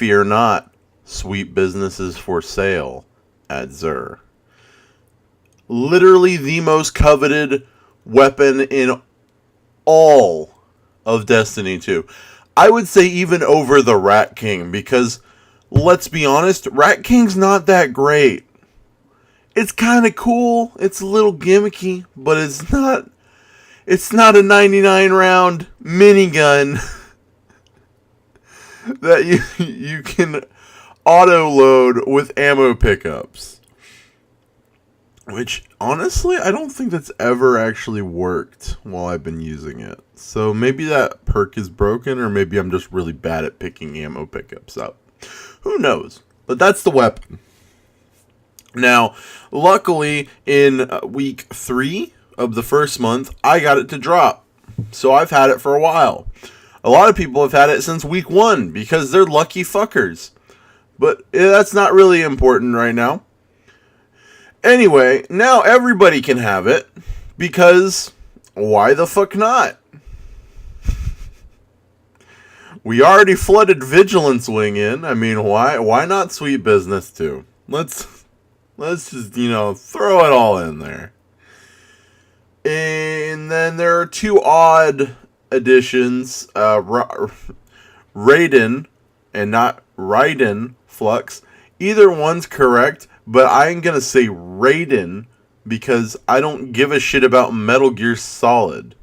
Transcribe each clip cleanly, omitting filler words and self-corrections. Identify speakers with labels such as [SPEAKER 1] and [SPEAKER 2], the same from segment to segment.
[SPEAKER 1] Fear not, sweet businesses for sale at Zur. Literally the most coveted weapon in all of Destiny 2. I would say even over the Rat King, because let's be honest, Rat King's not that great. It's kind of cool, it's a little gimmicky, but it's not a 99 round minigun that you can auto load with ammo pickups. Which, honestly, I don't think that's ever actually worked while I've been using it. So maybe that perk is broken, or maybe I'm just really bad at picking ammo pickups up. Who knows? But that's the weapon. Now, luckily, in week 3 of the first month, I got it to drop. So I've had it for a while. A lot of people have had it since week 1 because they're lucky fuckers. But that's not really important right now. Anyway, now everybody can have it, because why the fuck not? We already flooded Vigilance Wing in. I mean, why not Sweet Business too? Let's just, throw it all in there. And then there are 2 odd additions, Raiden and not Raiden Flux. Either one's correct. But I'm going to say Raiden because I don't give a shit about Metal Gear Solid.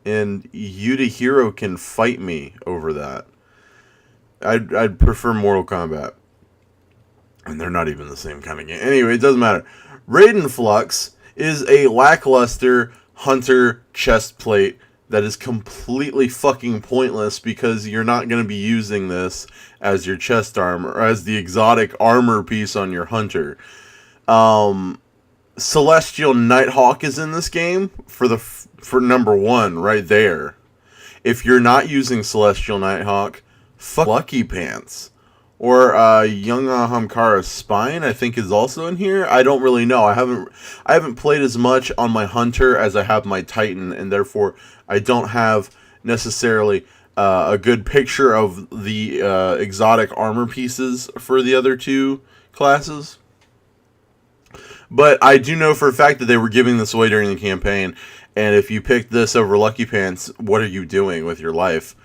[SPEAKER 1] And Yuta Hero can fight me over that. I'd prefer Mortal Kombat. And they're not even the same kind of game. Anyway, it doesn't matter. Raiden Flux is a lackluster hunter chest plate that is completely fucking pointless because you're not going to be using this as your chest armor, or as the exotic armor piece on your hunter. Celestial Nighthawk is in this game for number 1 right there. If you're not using Celestial Nighthawk, fuck Lucky Pants. Or Young Hamkara's Spine, I think, is also in here. I don't really know. I haven't played as much on my hunter as I have my Titan, and therefore I don't have necessarily a good picture of the exotic armor pieces for the other 2 classes. But I do know for a fact that they were giving this away during the campaign, and if you picked this over Lucky Pants, what are you doing with your life?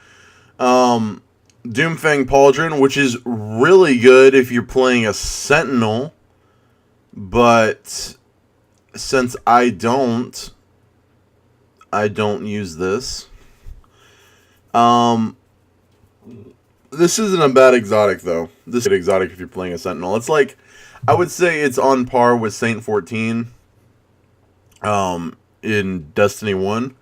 [SPEAKER 1] Doomfang Pauldron, which is really good if you're playing a Sentinel, but since I don't use this. This isn't a bad exotic, though. This is an exotic if you're playing a Sentinel. It's like, I would say it's on par with Saint 14 in Destiny 1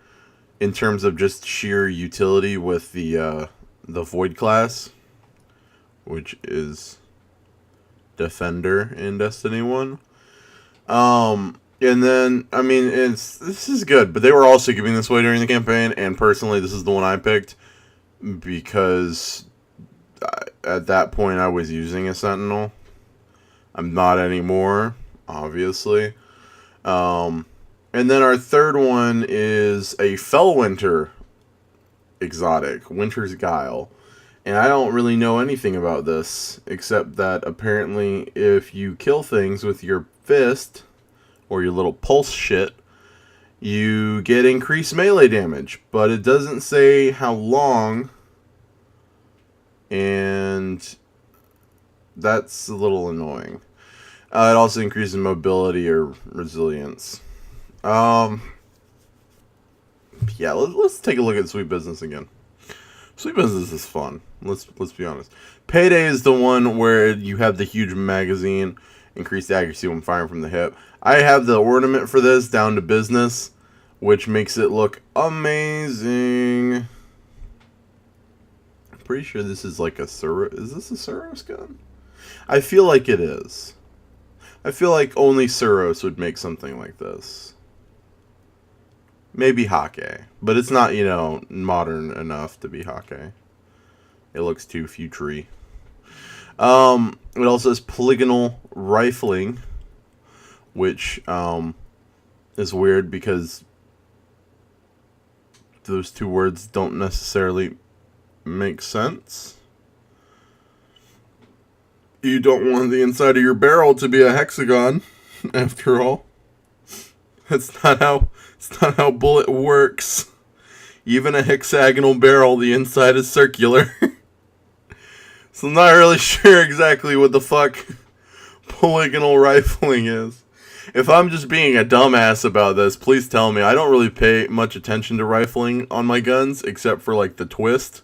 [SPEAKER 1] in terms of just sheer utility with the Void class, which is Defender in Destiny 1. And then, I mean, this is good, but they were also giving this away during the campaign, and personally, this is the one I picked, because at that point, I was using a Sentinel. I'm not anymore, obviously. And then our third one is a Fellwinter exotic, Winter's Guile. And I don't really know anything about this, except that apparently if you kill things with your fist, or your little pulse shit, you get increased melee damage. But it doesn't say how long, and that's a little annoying. It also increases mobility or resilience. Yeah, let's take a look at Sweet Business again. Sweet Business is fun. Let's be honest. Payday is the one where you have the huge magazine, increased accuracy when firing from the hip. I have the ornament for this down to business, which makes it look amazing. I'm pretty sure this is like a Suros. Is this a Suros gun? I feel like it is. I feel like only Suros would make something like this. Maybe Hake, but it's not, modern enough to be Hake. It looks too futury. It also has polygonal rifling, which is weird because those two words don't necessarily make sense. You don't want the inside of your barrel to be a hexagon, after all. That's not how bullet works. Even a hexagonal barrel, the inside is circular. So I'm not really sure exactly what the fuck polygonal rifling is. If I'm just being a dumbass about this, please tell me. I don't really pay much attention to rifling on my guns, except for like the twist,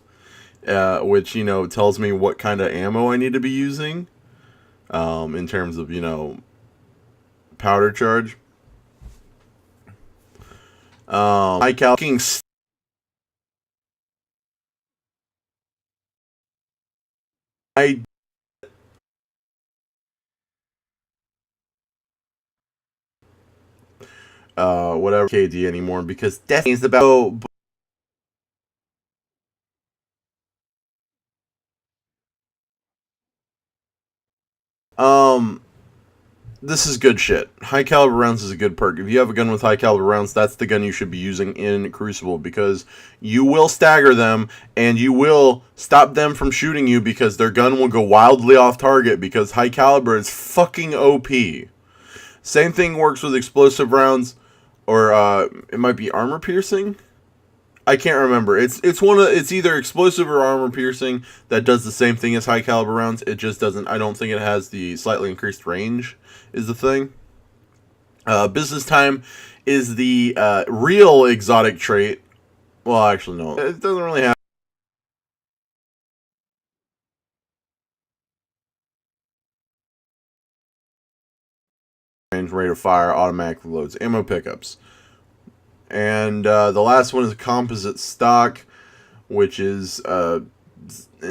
[SPEAKER 1] which, you know, tells me what kind of ammo I need to be using, in terms of, you know, powder charge. I calculating. I whatever KD anymore because Destiny is about. Um, this is good shit. High caliber rounds is a good perk. If you have a gun with high caliber rounds, that's the gun you should be using in Crucible because you will stagger them and you will stop them from shooting you because their gun will go wildly off target because high caliber is fucking OP. Same thing works with explosive rounds, or it might be armor piercing. I can't remember. It's either explosive or armor piercing that does the same thing as high caliber rounds. It just doesn't. I don't think it has the slightly increased range. Is the thing. Business time is the real exotic trait. Well, actually, no. It doesn't really have range, rate of fire, automatic reloads, ammo pickups, and the last one is composite stock, which is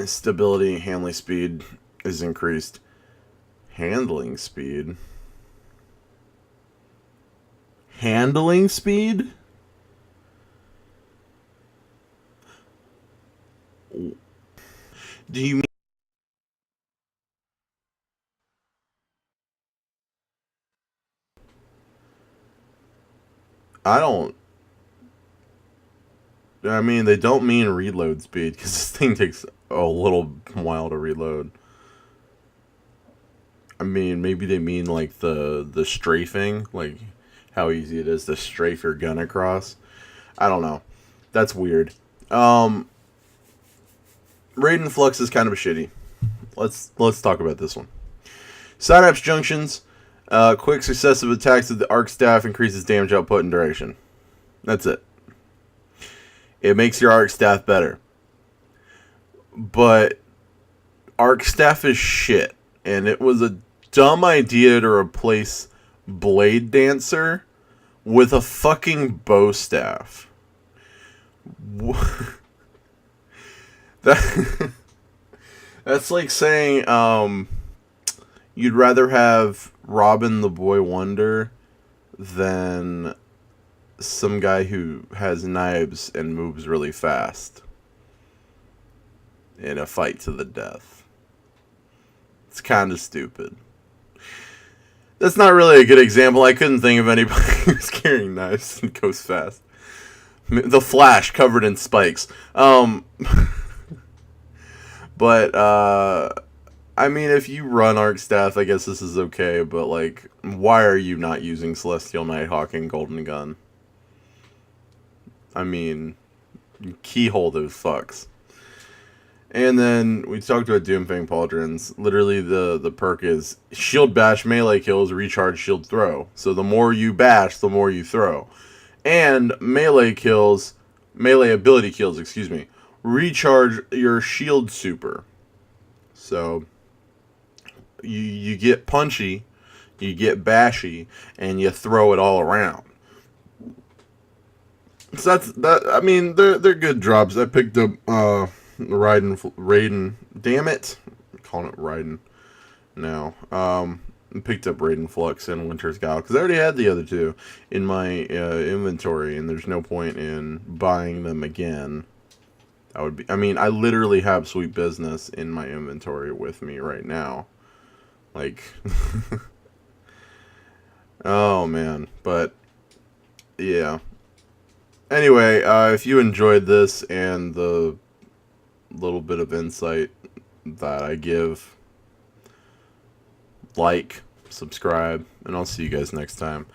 [SPEAKER 1] stability, handling speed is increased. Handling speed. Handling speed? Do you mean I don't I mean they don't mean reload speed because this thing takes a little while to reload. I mean maybe they mean like the strafing, like how easy it is to strafe your gun across. I don't know. That's weird. Um Raiden Flux is kind of a shitty. Let's talk about this one. Synapse junctions. Quick successive attacks with the arc staff increases damage output and duration. That's it. It makes your arc staff better. But arc staff is shit. And it was a dumb idea to replace Blade Dancer with a fucking bow staff. That that's like saying you'd rather have Robin the Boy Wonder than some guy who has knives and moves really fast in a fight to the death. It's kind of stupid. That's not really a good example. I couldn't think of anybody who's carrying knives and goes fast. The Flash covered in spikes. But I mean, if you run Arc Staff, I guess this is okay. But like, why are you not using Celestial Nighthawk and Golden Gun? I mean, keyhole those fucks. And then we talked about Doomfang Pauldrons. Literally, the perk is Shield Bash melee kills, recharge Shield Throw. So the more you bash, the more you throw. And melee ability kills, excuse me, recharge your Shield Super. So you get punchy, you get bashy, and you throw it all around. So that's that. I mean, they're good drops. I picked up Raiden. Damn it, I'm calling it Raiden now. Picked up Raiden Flux and Winter's Guile because I already had the other two in my inventory, and there's no point in buying them again. That would be. I mean, I literally have Sweet Business in my inventory with me right now. Like, oh man, but yeah. Anyway, if you enjoyed this and the little bit of insight that I give, like, subscribe, and I'll see you guys next time.